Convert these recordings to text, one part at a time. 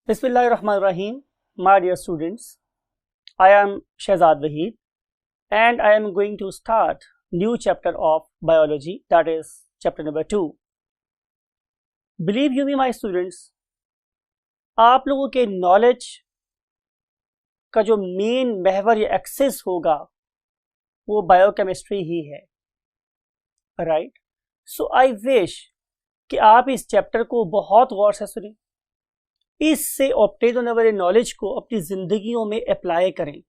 Bismillahirrahmanirrahim. My dear students, I am Shehzad Waheed and I am going to start new chapter of biology, that is chapter number 2. Believe you me my students, आप लोगों के knowledge का जो main महवर या access होगा वो biochemistry ही है, right? So I wish कि आप इस चैप्टर को बहुत गौर से सुनें, इससे ऑब्टेन होने वाले नॉलेज को अपनी जिंदगियों में अप्लाई करें।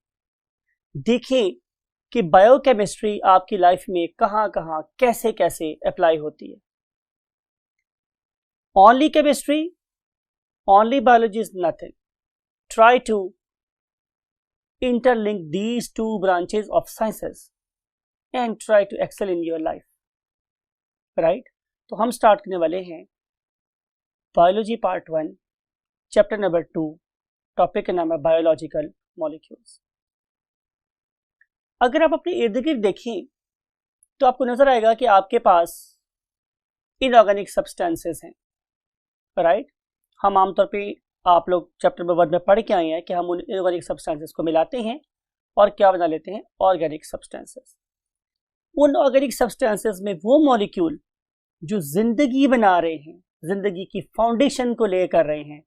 देखें कि बायोकेमिस्ट्री आपकी लाइफ में कहां कहां कैसे कैसे अप्लाई होती है। Only chemistry, only biology is nothing. Try to interlink these two branches of sciences and try to excel in your life, right? तो हम स्टार्ट करने वाले हैं biology part 1 chapter number 2। Topic का नाम है बायोलॉजिकल मॉलिक्यूल्स। अगर आप अपने इर्द गिर्द देखें तो आपको नजर आएगा कि आपके पास इनऑर्गेनिक सब्सटेंसेस हैं, राइट? हम आमतौर पे आप लोग चैप्टर नंबर 1 में पढ़ के आए हैं कि हम उन इनऑर्गेनिक सब्सटेंसेस को मिलाते हैं और क्या बना लेते हैं, ऑर्गेनिक सब्सटेंसेस। उन ऑर्गेनिक सब्सटेंसेस में वो मॉलिक्यूल जो जिंदगी बना रहे हैं, जिंदगी की फाउंडेशन को ले कर रहे हैं,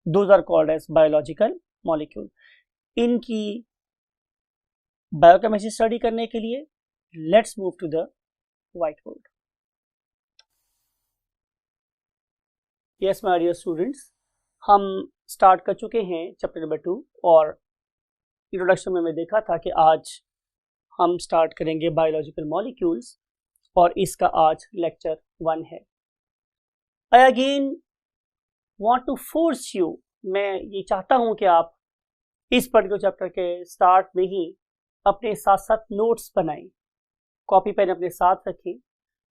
those are called as biological molecule. इनकी बायोकेमिस्ट्री स्टडी करने के लिए let's move to the white board. Yes my dear students, हम स्टार्ट कर चुके हैं चैप्टर नंबर 2 और इंट्रोडक्शन में मैं देखा था कि आज हम स्टार्ट करेंगे बायोलॉजिकल मॉलिक्यूल्स और इसका आज लेक्चर 1 है। I again want to force you, मैं ये चाहता हूं कि आप इस पर्टिकुलर चैप्टर के स्टार्ट में ही अपने साथ साथ नोट्स बनाएं, कॉपी पेन अपने साथ रखें,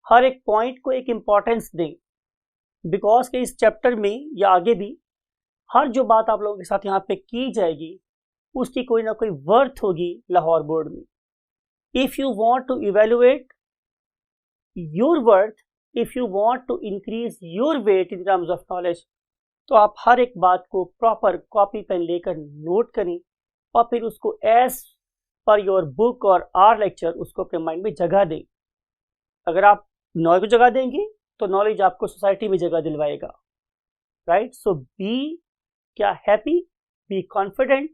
हर एक पॉइंट को एक इम्पॉर्टेंस दें, बिकॉज के इस चैप्टर में या आगे भी हर जो बात आप लोगों के साथ यहाँ पे की जाएगी उसकी कोई ना कोई वर्थ होगी लाहौर बोर्ड में। If you want to evaluate your worth, if you want to increase your weight in terms of knowledge, तो आप हर एक बात को प्रॉपर कॉपी पेन लेकर नोट करें और फिर उसको एज पर योर बुक और आर लेक्चर उसको अपने माइंड में जगह दें। अगर आप नॉलेज को जगह देंगे तो नॉलेज आपको सोसाइटी में जगह दिलवाएगा, राइट? सो बी क्या happy, be confident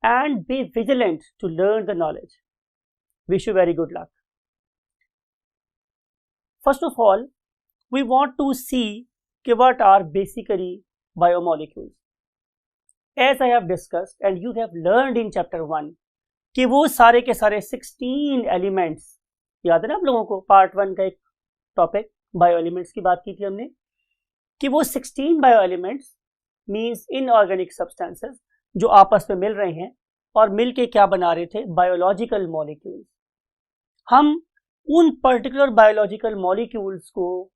and be vigilant to learn the knowledge. Wish you very good luck. First of all we want to see कि what are basically biomolecules. As I have discussed and you have learned in chapter 1 कि वो सारे के सारे 16 elements, याद है ना आप लोगों को, पार्ट 1 का एक टॉपिक बायो एलिमेंट्स की बात की थी हमने, कि वो 16 bio elements means inorganic substances जो आपस में मिल रहे हैं और मिल के क्या बना रहे थे, बायोलॉजिकल मॉलिक्यूल्स। हम उन पर्टिकुलर बायोलॉजिकल मॉलिक्यूल्स को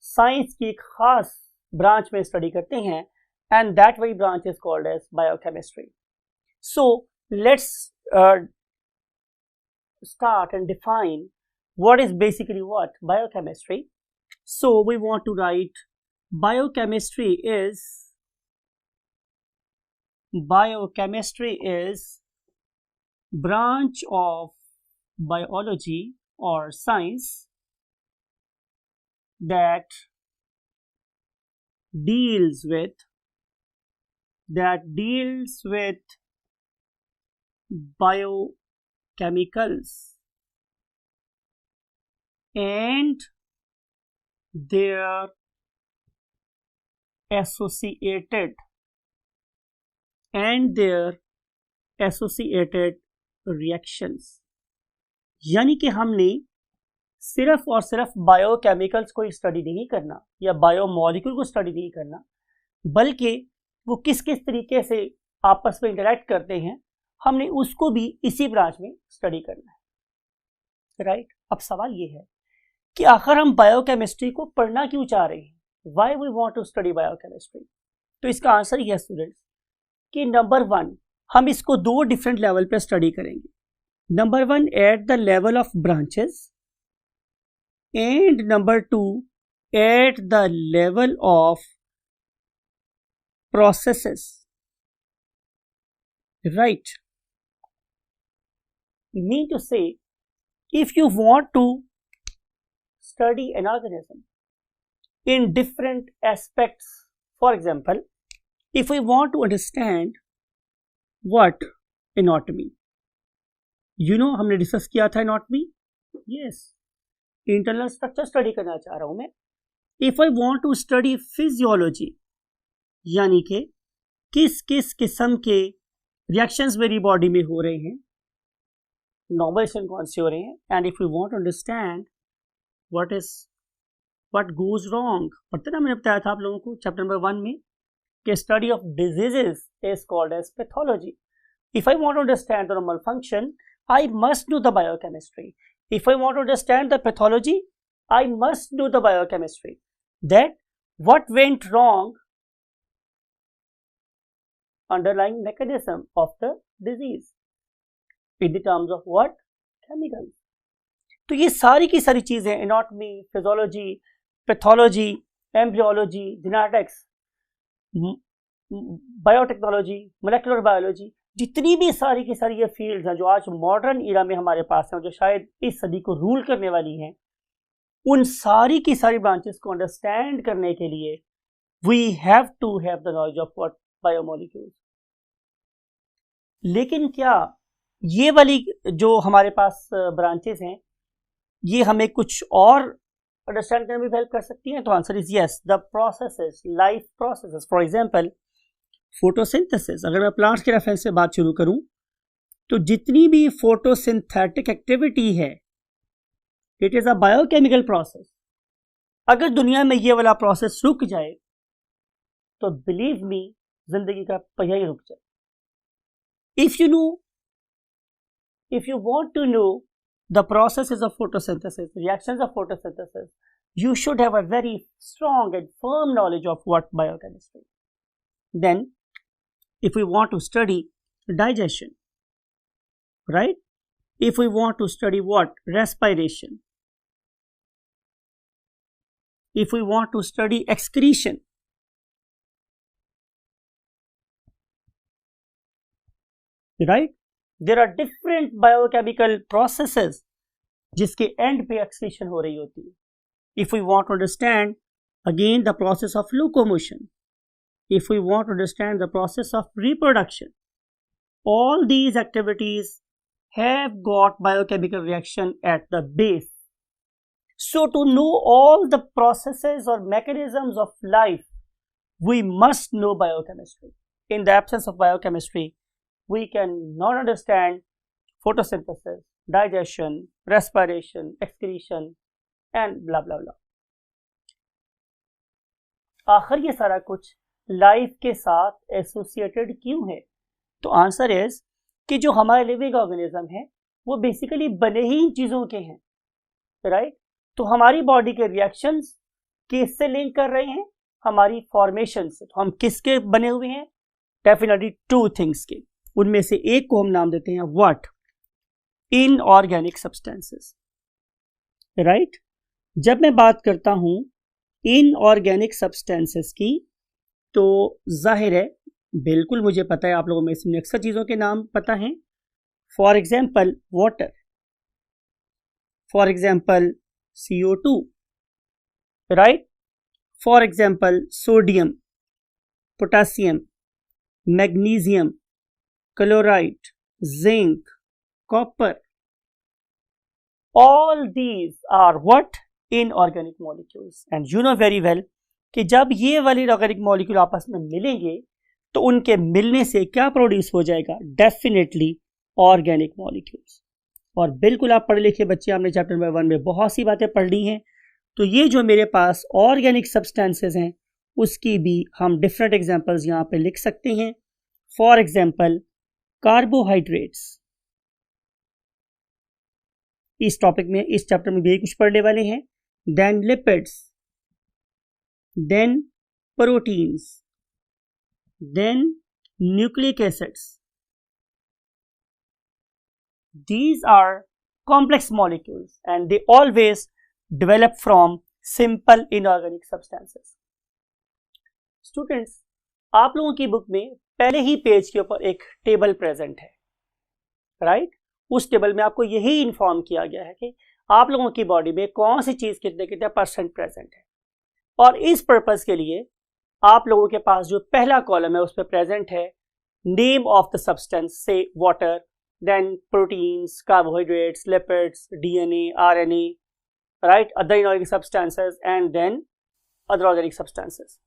साइंस की एक खास ब्रांच में स्टडी करते हैं and that very branch is called as biochemistry. So let's start and define what is basically what biochemistry. So we want to write biochemistry is branch of biology or science that deals with biochemicals and their associated reactions। यानी कि हमने सिर्फ और सिर्फ biochemicals को study नहीं करना या बायोमॉलिक्यूल को स्टडी नहीं करना, बल्कि वो किस किस तरीके से आपस में इंटरैक्ट करते हैं हमने उसको भी इसी ब्रांच में स्टडी करना है, राइट? अब सवाल ये है कि आखिर हम बायोकेमिस्ट्री को पढ़ना क्यों चाह रहे हैं, why we want to study biochemistry? तो इसका आंसर ये है स्टूडेंट्स कि नंबर 1 हम इसको 2 डिफरेंट लेवल पे स्टडी करेंगे। Number 1 at the level of branches and number 2 at the level of processes, right? Mean to say, if you want to study an organism in different aspects, for example, if we want to understand what anatomy, हमने discuss किया था anatomy, yes, internal structure study करना चाह रहा हूं मैं. If I want to study physiology, यानी कि किस किस किस्म के रिएक्शंस मेरी बॉडी में हो रहे हैं, नॉर्मल रिएक्शन कौन से हो रहे हैं, and if you want to understand what goes wrong, पता ना मैंने बताया था आप लोगों को चैप्टर नंबर 1 में कि study of diseases is called as pathology. If I want to understand the normal function, I must know the biochemistry. If I want to understand the pathology, I must do the biochemistry. That what went wrong, underlying mechanism of the disease in the terms of what? Chemicals. तो ये सारी की सारी चीजें, anatomy, physiology, pathology, embryology, genetics, biotechnology, molecular biology, जितनी भी सारी की सारी ये फील्ड्स हैं जो आज मॉडर्न इरा में हमारे पास हैं, जो शायद इस सदी को रूल करने वाली हैं, उन सारी की सारी ब्रांचेस को अंडरस्टैंड करने के लिए we have to have the knowledge of what biomolecules. लेकिन क्या ये वाली जो हमारे पास ब्रांचेस हैं ये हमें कुछ और अंडरस्टैंड करने में हेल्प कर सकती हैं? तो answer is yes. The processes, life processes, for example photosynthesis. अगर मैं प्लांट्स के रेफरेंस से बात शुरू करूं तो जितनी भी फोटोसिंथेटिक एक्टिविटी है, it is a biochemical process. अगर दुनिया में ये वाला प्रोसेस रुक जाए तो बिलीव मी, जिंदगी का पहिया ही रुक जाए. If you want to know the processes of photosynthesis, reactions of photosynthesis, you should have a very strong and firm knowledge of what biochemistry. Then, if we want to study digestion, right? If we want to study what? Respiration. If we want to study excretion, right? There are different biochemical processes जिसके end पे excretion हो रही होती है. If we want to understand again the process of locomotion, if we want to understand the process of reproduction, all these activities have got biochemical reaction at the base. So to know all the processes or mechanisms of life, we must know biochemistry. In the absence of biochemistry, we cannot understand photosynthesis, digestion, respiration, excretion, and blah blah blah. आखिर ये सारा कुछ life के साथ associated क्यों है? तो answer is कि जो हमारे लिविंग ऑर्गेनिज्म है वो बेसिकली बने ही इन चीजों के हैं, राइट? तो हमारी बॉडी के रिएक्शंस किससे लिंक कर रहे हैं? हमारी फॉर्मेशन से. तो हम किसके बने हुए हैं? डेफिनेटली टू थिंग्स के. उनमें से एक को हम नाम देते हैं व्हाट? Inorganic substances, right? जब मैं बात करता हूं इनऑर्गेनिक सब्सटेंसेस की तो जाहिर है, बिल्कुल मुझे पता है आप लोगों में से अक्सर चीज़ों के नाम पता हैं. For example water, for example CO2, right? For example sodium, potassium, magnesium, chloride, zinc, copper. All these are what? Inorganic molecules. And you know very well कि जब ये वाले ऑर्गेनिक मॉलिक्यूल आपस में मिलेंगे तो उनके मिलने से क्या प्रोड्यूस हो जाएगा? Definitely organic molecules. और बिल्कुल आप पढ़े लिखे बच्चे, हमने चैप्टर नंबर 1 में बहुत सी बातें पढ़ ली हैं. तो ये जो मेरे पास ऑर्गेनिक सब्सटेंसेस हैं उसकी भी हम डिफरेंट एग्जांपल्स यहाँ पे लिख सकते हैं. For example carbohydrates. इस टॉपिक में, इस चैप्टर में भी कुछ पढ़ने वाले हैं. Then lipids, then proteins, then nucleic acids. These are complex molecules and they always develop from simple inorganic substances. Students, आप लोगों की बुक में पहले ही पेज के ऊपर एक टेबल प्रेजेंट है, राइट। उस टेबल में आपको यही इन्फॉर्म किया गया है कि आप लोगों की बॉडी में कौन सी चीज कितने कितने परसेंट प्रेजेंट है। और इस पर्पस के लिए आप लोगों के पास जो पहला कॉलम है उस पर प्रेजेंट है name of the substance, say water, then proteins, carbohydrates, lipids, DNA, RNA, right, other inorganic substances and then other organic substances.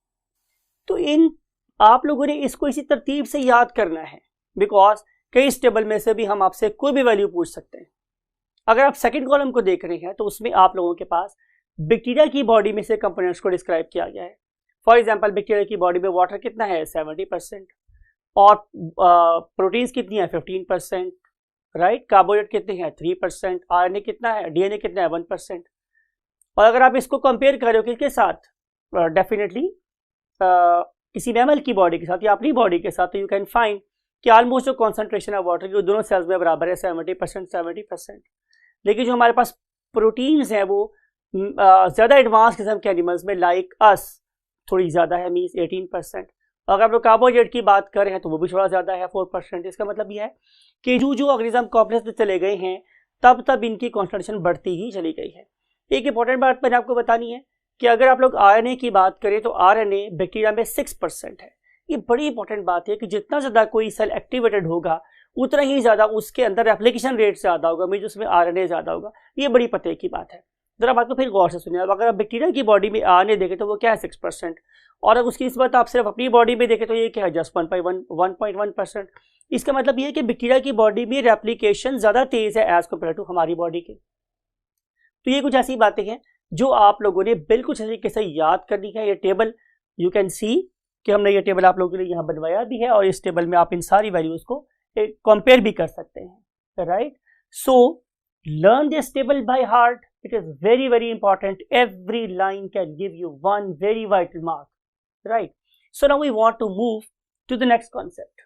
तो इन आप लोगों ने इसको इसी तरतीब से याद करना है, बिकॉज कई इस टेबल में से भी हम आपसे कोई भी वैल्यू पूछ सकते हैं। अगर आप सेकंड कॉलम को देख रहे हैं तो उसमें आप लोगों के पास बैक्टीरिया की बॉडी में से कंपोनेंट्स को डिस्क्राइब किया गया है। फॉर एग्जांपल बैक्टीरिया की बॉडी में वाटर कितना है 70%, और प्रोटीन्स कितनी है 15%, राइट, कार्बोहाइड्रेट कितने हैं 3%, आरएनए कितना है, डीएनए कितना है 1%। और अगर आप इसको कंपेयर करो किसके साथ, डेफिनेटली किसी मैमल की बॉडी के साथ या अपनी बॉडी के साथ, तो यू कैन फाइंड कि ऑलमोस्ट जो कॉन्सेंट्रेशन ऑफ वाटर की दोनों सेल्स में बराबर है 70%। लेकिन जो हमारे पास प्रोटीन्स हैं वो ज़्यादा एडवांस किस्म के एनिमल्स में लाइक अस थोड़ी ज़्यादा है, मीन्स 18%। अगर आप लोग कार्बोहाइड्रेट की बात कर रहे हैं तो वो भी थोड़ा ज़्यादा है 4%। इसका मतलब यह है कि जो ऑर्गेनिज्म कॉम्प्लेक्स में चले गए हैं तब इनकी कॉन्सेंट्रेशन बढ़ती ही चली गई है। एक इंपॉर्टेंट बात मैंने आपको बतानी है कि अगर आप लोग आरएनए की बात करें तो आरएनए बैक्टीरिया में 6% है। ये बड़ी इंपॉर्टेंट बात है कि जितना ज़्यादा कोई सेल एक्टिवेटेड होगा उतना ही ज़्यादा उसके अंदर एप्लीकेशन रेट ज़्यादा होगा, मीन उसमें आरएनए ज़्यादा होगा। ये बड़ी पते की बात है। जरा बात को फिर गौर से सुनिए। अगर आप बैक्टीरिया की बॉडी में आरएनए देखें तो वो क्या है 6%, और अगर उसकी निस्बत आप सिर्फ अपनी बॉडी में देखें तो ये क्या है जस्ट 1.1%। इसका मतलब ये है कि बैक्टीरिया की बॉडी में रेप्लिकेशन ज़्यादा तेज़ है एज कम्पेयर टू हमारी बॉडी के। तो ये कुछ ऐसी बातें हैं जो आप लोगों ने बिल्कुल सही तरीके से याद करनी है। ये टेबल यू कैन सी कि हमने ये टेबल आप लोगों के लिए यहाँ बनवाया भी है, और इस टेबल में आप इन सारी वैल्यूज को कंपेयर भी कर सकते हैं, right. So learn this table by heart, it is very very important. Every line can give you one very vital mark, right. So now we want to move to the next concept.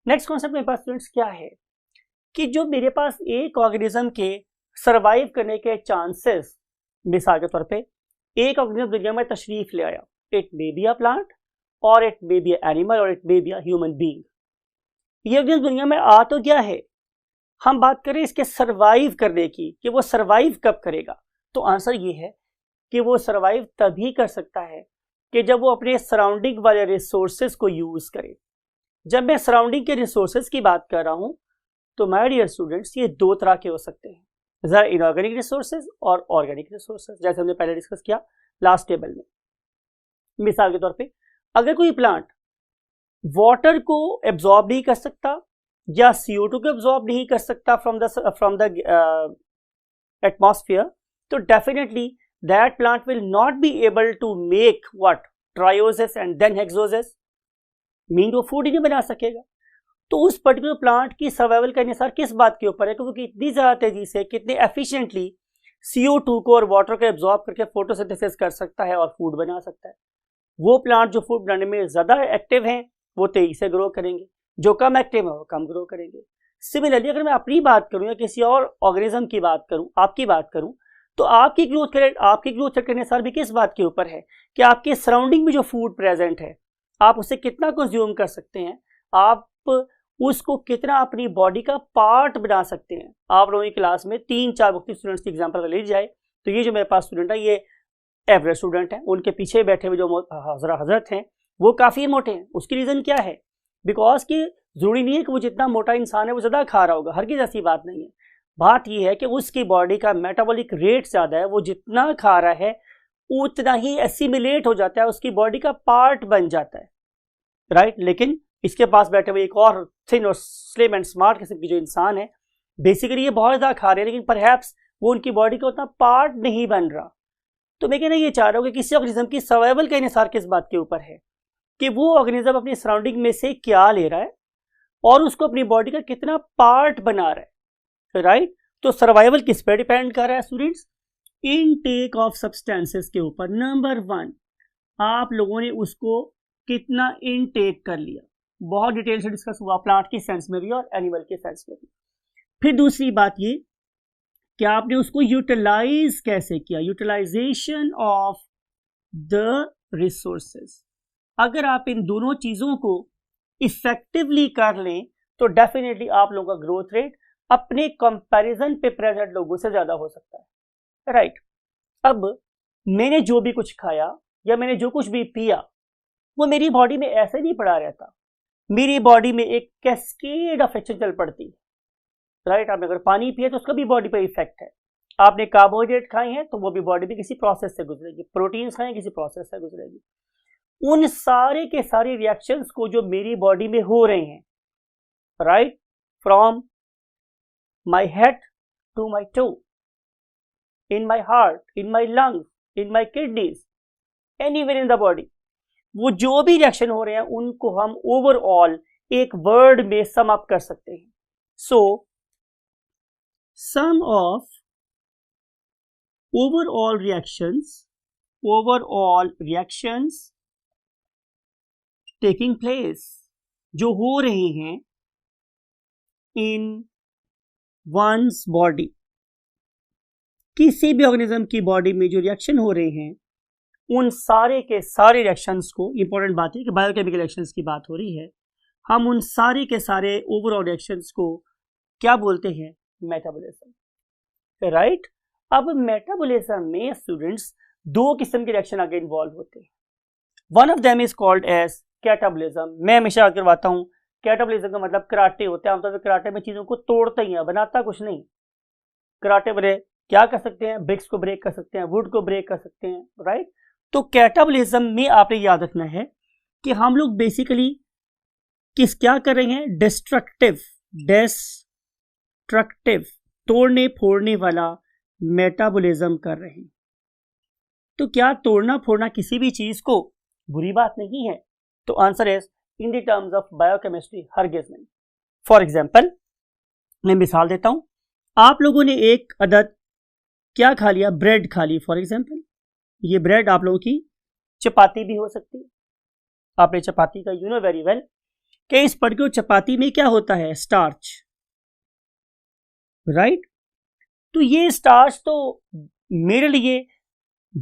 Next concept मेरे पास students क्या है कि जो मेरे पास एक organism के survive करने के चांसेस, मिसाल के तौर पे एक ऑर्गेनिज्म दुनिया में तशरीफ ले आया, it may be a plant और it may be a animal और it may be a human being. ये ऑर्गेनिज्म दुनिया में आ तो क्या है, हम बात करें इसके सर्वाइव करने की कि वो सर्वाइव कब करेगा, तो आंसर ये है कि वो सर्वाइव तभी कर सकता है कि जब वो अपने सराउंडिंग वाले रिसोर्सेज को यूज करे। जब मैं सराउंडिंग के रिसोर्सेज की बात कर रहा हूं तो माय डियर स्टूडेंट्स ये दो तरह के हो सकते हैं, जरा इनऑर्गेनिक रिसोर्सेज और ऑर्गेनिक रिसोर्सेज, जैसे हमने पहले डिस्कस किया लास्ट टेबल में। मिसाल के तौर पे अगर कोई प्लांट वाटर को एब्जॉर्ब नहीं कर सकता या CO2 को एब्जॉर्ब नहीं कर सकता फ्रॉम द एटमॉस्फेयर, तो definitely that plant will not be able to make what trioses and then hexoses, mean वो फूड ही नहीं बना सकेगा। तो उस पर्टिकुलर प्लांट की सर्वाइवल का इंहिसार किस बात के ऊपर है कि वो कितनी ज़्यादा तेजी से, कितने एफिशिएंटली CO2 को और वाटर को एब्जॉर्ब करके फोटोसिंथेसिस कर सकता है और फूड बना सकता है। वो प्लांट जो फूड बनाने में ज़्यादा एक्टिव हैं वो तेजी से ग्रो करेंगे, जो कम एक्टिव है वो कम ग्रो करेंगे। सिमिलरली अगर मैं अपनी बात करूं या किसी और ऑर्गेनिज्म की बात करूं, आपकी बात करूं, तो आपकी ग्रोथ रेट के अनुसार भी किस बात के ऊपर है कि आपके सराउंडिंग में जो फूड प्रेजेंट है आप उसे कितना कंज्यूम कर सकते हैं, आप उसको कितना अपनी बॉडी का पार्ट बना सकते हैं। आप लोगों की क्लास में 3-4 मुख्तलिफ स्टूडेंट्स की एग्जाम्पल ले जाए तो ये जो मेरे पास स्टूडेंट है ये एवरेज स्टूडेंट हैं, उनके पीछे बैठे हुए जो हजरत हैं वो काफ़ी मोटे हैं। उसकी रीज़न क्या है, बिकॉज कि ज़रूरी नहीं है कि वो जितना मोटा इंसान है वो ज़्यादा खा रहा होगा, हर की ऐसी बात नहीं है। बात ये है कि उसकी बॉडी का मेटाबॉलिक रेट ज़्यादा है, वो जितना खा रहा है उतना ही एसिमिलेट हो जाता है, उसकी बॉडी का पार्ट बन जाता है, राइट। लेकिन इसके पास बैठे हुए एक और थिन और स्लिम एंड स्मार्ट किस्म की जो इंसान है, बेसिकली ये बहुत ज़्यादा खा रहे हैं लेकिन परहैप्स वो उनकी बॉडी का उतना पार्ट नहीं बन रहा। तो मैं कहना ये चाह रहा हूँ कि किसी ऑर्गेनिज्म की सर्वाइवल का इंहिसार किस बात के ऊपर है कि वो ऑर्गेनिज्म अपनी सराउंडिंग में से क्या ले रहा है और उसको अपनी बॉडी का कितना पार्ट बना रहा है, राइट। तो सर्वाइवल किस पे डिपेंड कर रहा है स्टूडेंट्स, इनटेक ऑफ सब्सटेंसेस के ऊपर। नंबर 1 आप लोगों ने उसको कितना इनटेक कर लिया, बहुत डिटेल से डिस्कस हुआ प्लांट की सेंस में भी और एनिमल के सेंस में भी। फिर दूसरी बात ये कि आपने उसको यूटिलाइज कैसे किया, यूटिलाइजेशन ऑफ द रिसोर्सेज। अगर आप इन दोनों चीजों को इफेक्टिवली कर लें तो डेफिनेटली आप लोगों का ग्रोथ रेट अपने कंपैरिजन पे प्रेजेंट लोगों से ज्यादा हो सकता है, राइट। अब मैंने जो भी कुछ खाया या मैंने जो कुछ भी पिया वो मेरी बॉडी में ऐसे नहीं पड़ा रहता, मेरी बॉडी में एक कैस्केड ऑफ एक्शन चल पड़ती है, राइट। आपने अगर पानी पिया तो उसका भी बॉडी पर इफेक्ट है, आपने कार्बोहाइड्रेट खाए हैं तो वो भी बॉडी में किसी प्रोसेस से गुजरेगी, प्रोटीन खाए किसी प्रोसेस से गुजरेगी। उन सारे के सारे रिएक्शंस को जो मेरी बॉडी में हो रहे हैं, right, from my head to my toe, in my heart, in my lungs, in my kidneys, anywhere in the body, वो जो भी रिएक्शन हो रहे हैं उनको हम ओवरऑल एक वर्ड में सम अप कर सकते हैं। सो सम of overall reactions taking place जो हो रहे हैं in one's body, किसी भी ऑर्गेनिज्म की बॉडी में जो रिएक्शन हो रहे हैं उन सारे के सारे रिएक्शंस को, इंपॉर्टेंट बात है कि बायोकेमिकल रिएक्शंस की बात हो रही है, हम उन सारे के सारे ओवरऑल रिएक्शंस को क्या बोलते हैं? Metabolism, right. अब मेटाबॉलिज्म में स्टूडेंट्स दो किस्म के रिएक्शन आगे इन्वॉल्व होते हैं। One of them is called as catabolism. मैं हमेशा याद करवाता हूँ, कैटाबॉलिज्म का मतलब कराटे होते हैं। आमतौर पर कराटे में चीजों को तोड़ते ही हैं, बनाता कुछ नहीं। कराटे वाले क्या कर सकते हैं? ब्रिक्स को ब्रेक कर सकते हैं, वुड को ब्रेक कर सकते हैं, राइट। तो कैटाबॉलिज्म में आपने याद रखना है कि हम लोग बेसिकली क्या कर रहे हैं? डिस्ट्रक्टिव, तोड़ने फोड़ने वाला मेटाबॉलिज्म कर रहे हैं। तो क्या तोड़ना फोड़ना किसी भी चीज को बुरी बात नहीं है? तो answer is in the terms of biochemistry हरगिज नहीं। फॉर एग्जांपल मैं मिसाल देता हूं, आप लोगों ने एक अदद क्या खा लिया? ब्रेड खा ली फॉर एग्जांपल। ये ब्रेड आप लोगों की चपाती भी हो सकती है। आपने चपाती का यू नो वेरी वेल कि इस पर्टिकुलर चपाती में क्या होता है? Starch, right. तो ये स्टार्च तो मेरे लिए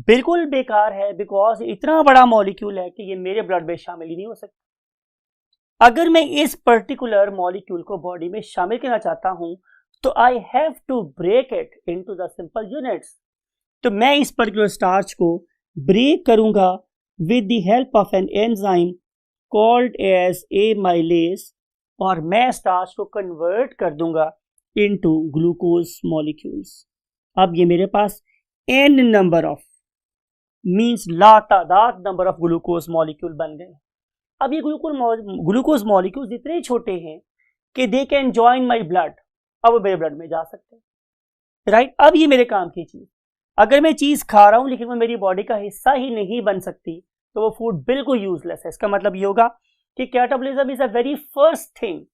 बिल्कुल बेकार है, बिकॉज इतना बड़ा मॉलिक्यूल है कि ये मेरे ब्लड में शामिल ही नहीं हो सकता। अगर मैं इस पर्टिकुलर मॉलिक्यूल को बॉडी में शामिल करना चाहता हूं तो I have to break it into the simple units. तो मैं इस पर्टिकुलर स्टार्च को ब्रेक करूंगा with the help of an enzyme called as amylase, और मैं स्टार्च को कन्वर्ट कर दूंगा इनटू ग्लूकोज मॉलिक्यूल्स। अब ये मेरे पास n नंबर ऑफ मींस लातादाद नंबर ऑफ ग्लूकोज मॉलिक्यूल बन गए। अब ये ग्लूकोज मॉलिक्यूल्स इतने छोटे हैं कि they can join my blood, अब मेरे ब्लड में जा सकते हैं, राइट। अब ये मेरे काम की चीज, अगर मैं चीज खा रहा हूं लेकिन वो मेरी बॉडी का हिस्सा ही नहीं बन सकती तो वो फूड बिल्कुल यूजलेस है। इसका मतलब ये होगा कि catabolism is a very first thing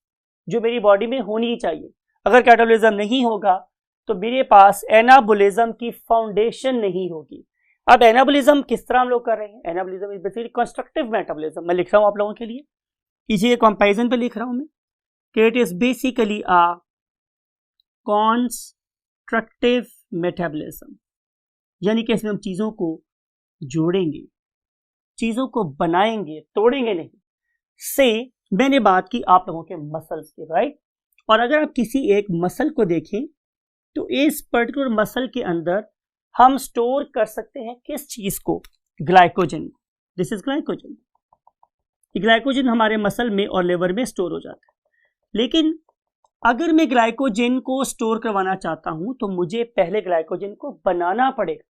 जो मेरी बॉडी में होनी चाहिए। अगर कैटाबॉलिज्म नहीं होगा तो मेरे पास एनाबॉलिज्म की फाउंडेशन नहीं होगी। अब एनाबॉलिज्म किस तरह हम लोग कर रहे हैं? Anabolism is basically constructive metabolism. मैं लिख रहा हूं आप लोगों के लिए, इसी के कंपैरिजन पे लिख रहा हूं मैं कि it is basically a constructive metabolism, यानी कि इसमें हम चीजों को जोड़ेंगे, चीजों को बनाएंगे, तोड़ेंगे नहीं। से मैंने बात की आप लोगों के मसल्स की, राइट। और अगर आप किसी एक मसल को देखें तो इस पर्टिकुलर मसल के अंदर हम स्टोर कर सकते हैं किस चीज को? Glycogen. This is glycogen. Glycogen हमारे मसल में और लिवर में स्टोर हो जाता है। लेकिन अगर मैं ग्लाइकोजन को स्टोर करवाना चाहता हूं तो मुझे पहले ग्लाइकोजन को बनाना पड़ेगा।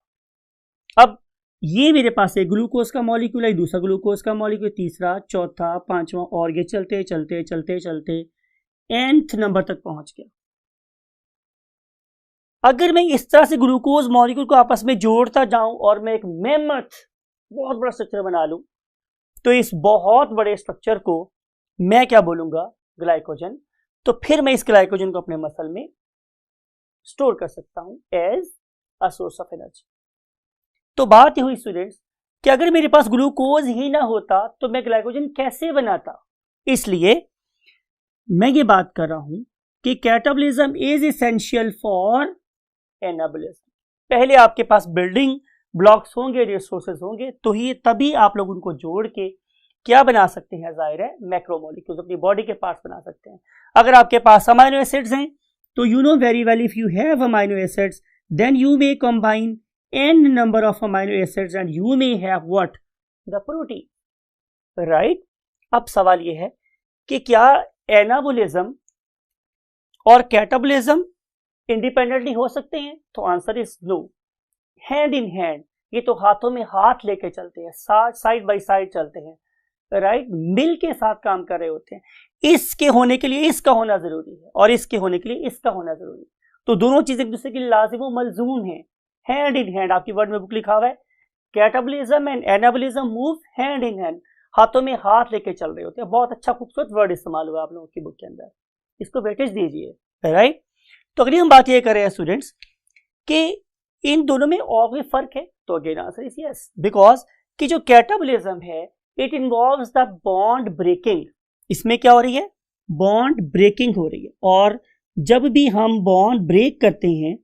अब ये मेरे पास एक ग्लूकोज का मॉलिक्यूल है, दूसरा ग्लूकोज का मॉलिक्यूल, तीसरा, चौथा, पांचवा, और ये चलते चलते चलते चलते nth नंबर तक पहुंच गया। अगर मैं इस तरह से ग्लूकोज मॉलिक्यूल को आपस में जोड़ता जाऊं और मैं एक मेमथ बहुत बड़ा स्ट्रक्चर बना लूं तो इस बहुत बड़े स्ट्रक्चर को मैं क्या बोलूंगा? ग्लाइकोजन। तो फिर मैं इस ग्लाइकोजन को अपने मसल में स्टोर कर सकता हूं as a source of energy. तो बात ये हुई स्टूडेंट्स कि अगर मेरे पास ग्लूकोज ही ना होता तो मैं ग्लाइकोजन कैसे बनाता? इसलिए मैं ये बात कर रहा हूं कि catabolism is essential for anabolism. पहले आपके पास बिल्डिंग ब्लॉक्स होंगे, रिसोर्सेज होंगे, तो ही तभी आप लोग उनको जोड़ के क्या बना सकते हैं, जाहिर है मैक्रोमोलिक्यूल्स, अपनी बॉडी के पार्ट्स बना सकते हैं। अगर आपके पास अमाइनो एसिड्स हैं तो you know very well if you have amino acids then you may combine n number of amino acids and you may have what, the protein, right? अब सवाल ये है कि क्या एनाबोलिज्म और कैटाबोलिज्म इंडिपेंडेंटली हो सकते हैं? तो answer is no, hand in hand, ये तो हाथों में हाथ लेके चलते हैं, साइड बाय साइड चलते हैं, राइट? मिल के साथ काम कर रहे होते हैं। इसके होने के लिए इसका होना जरूरी है और इसके होने के लिए इसका होना जरूरी है, तो दोनों चीजें एक दूसरे के लिए लाजिम व मलजूम है, हैंड इन हैंड। आपकी वर्ड में बुक लिखा हुआ है catabolism and anabolism move hand in hand, हाथों में हाथ लेके चल रहे होते हैं। बहुत अच्छा खूबसूरत वर्ड इस्तेमाल हुआ आप लोगों की बुक के अंदर, इसको वेटेज दीजिए, राइट? तो अगली हम बात ये कर रहे हैं स्टूडेंट्स कि इन दोनों में और भी फर्क है, तो again answer is yes, because कि जो कैटाबोलिज्म है it involves the bond breaking. इसमें क्या हो रही है, बॉन्ड ब्रेकिंग हो रही है, और जब भी हम बॉन्ड ब्रेक करते हैं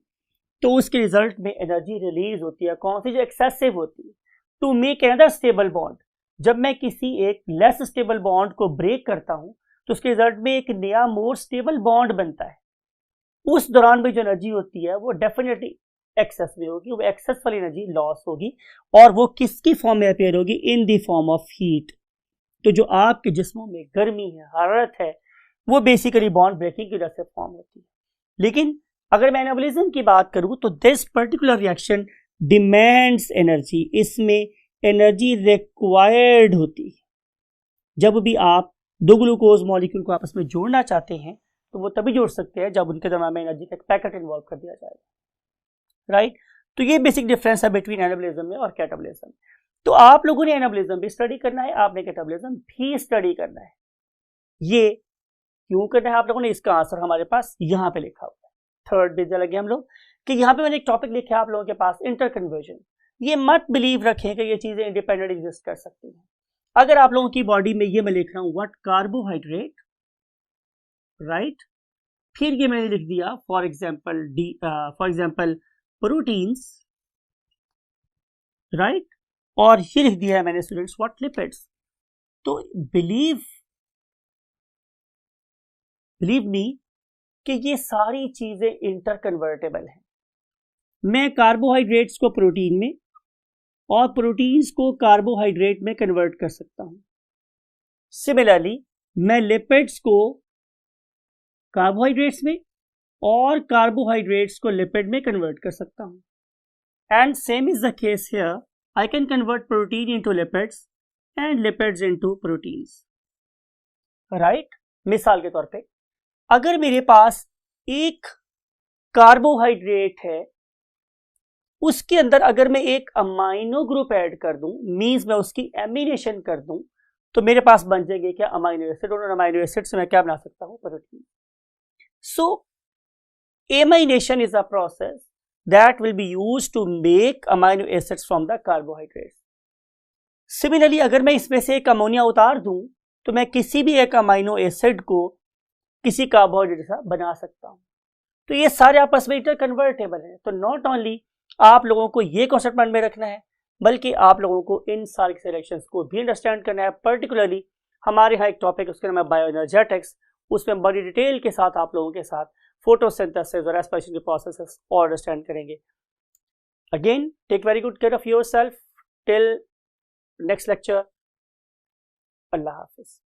तो उसके रिजल्ट में एनर्जी रिलीज होती है, कौन सी, जो एक्सेसिव होती है, to make another stable bond. जब मैं किसी एक लेस स्टेबल बॉन्ड को ब्रेक करता हूं तो उसके रिजल्ट में एक नया मोर स्टेबल बॉन्ड बनता है। उस दौरान में जो एनर्जी होती है वो डेफिनेटली एक्सेस में होगी, वो एक्सेस वाली एनर्जी लॉस होगी, और वो किसकी फॉर्म में अपेयर होगी, in the form of heat. तो जो आपके जिस्मों में गर्मी है, हरारत है, वो बेसिकली बॉन्ड ब्रेकिंग की वजह से फॉर्म होती है। लेकिन अगर मैं एनाबोलिज्म की बात करूं तो this particular reaction demands energy, इसमें एनर्जी रिक्वायर्ड होती है। जब भी आप दो ग्लूकोज मॉलिक्यूल को आपस में जोड़ना चाहते हैं तो वो तभी जोड़ सकते हैं जब उनके दरम्यान में एनर्जी का पैकेट इन्वॉल्व कर दिया जाएगा, राइट? तो ये बेसिक डिफरेंस है बिटवीन एनाबोलिज्म में और कैटाबोलिज्म। तो आप लोगों ने एनाबोलिज्म भी स्टडी करना है, आपने कैटाबोलिज्म भी स्टडी करना है। ये क्यों करना है आप लोगों ने, इसका आंसर हमारे पास यहाँ पे लिखा हुआ है। थर्ड पेज लगे हम लोग कि यहाँ पे मैंने एक टॉपिक लिखा है आप लोगों के पास, इंटरकन्वर्जन। ये मत बिलीव रखें कि ये चीजें इंडिपेंडेंट एग्जिस्ट कर सकती हैं। अगर आप लोगों की बॉडी में ये मैं लिख रहा हूं व्हाट, कार्बोहाइड्रेट, राइट? फिर ये मैंने लिख दिया फॉर एग्जाम्पल प्रोटीन्स, राइट? और ये लिख दिया है मैंने स्टूडेंट्स व्हाट, लिपिड्स। तो बिलीव मी कि ये सारी चीजें इंटरकन्वर्टेबल हैं। मैं कार्बोहाइड्रेट्स को प्रोटीन में और प्रोटीन्स को कार्बोहाइड्रेट में कन्वर्ट कर सकता हूं। सिमिलरली मैं लिपिड्स को कार्बोहाइड्रेट्स में और कार्बोहाइड्रेट्स को लिपिड में कन्वर्ट कर सकता हूं। And same is the case here, I can convert protein into lipids and lipids into proteins, right? मिसाल के तौर पे अगर मेरे पास एक कार्बोहाइड्रेट है, उसके अंदर अगर मैं एक अमाइनो ग्रुप ऐड कर दूं, मींस मैं उसकी एमिनेशन कर दूं, तो मेरे पास बन जाएंगे क्या, अमाइनो एसिड, और अमाइनो एसिड से मैं क्या बना सकता हूं, protein. So amination is a process that will be used to make amino acids from the carbohydrates. Similarly अगर मैं इसमें से एक अमोनिया उतार दूं तो मैं किसी भी एक अमाइनो एसिड को किसी कार्बोहाइड्रेट से बना सकता हूं। तो ये सारे आपस में इंटरकन्वर्टेबल है। तो नॉट ओनली आप लोगों को ये कॉन्सेप्ट मन में रखना है, बल्कि आप लोगों को इन सारे रिएक्शंस को भी अंडरस्टैंड करना है। पर्टिकुलरली हमारे यहाँ एक टॉपिक उसके नाम है बायोएनर्जेटिक्स, उसमें बड़ी डिटेल के साथ आप लोगों के साथ फोटोसिंथेसिस और रेस्पिरेशन के प्रोसेसेस और अंडरस्टैंड करेंगे। Again take very good care of yourself till next lecture. अल्लाह हाफिज।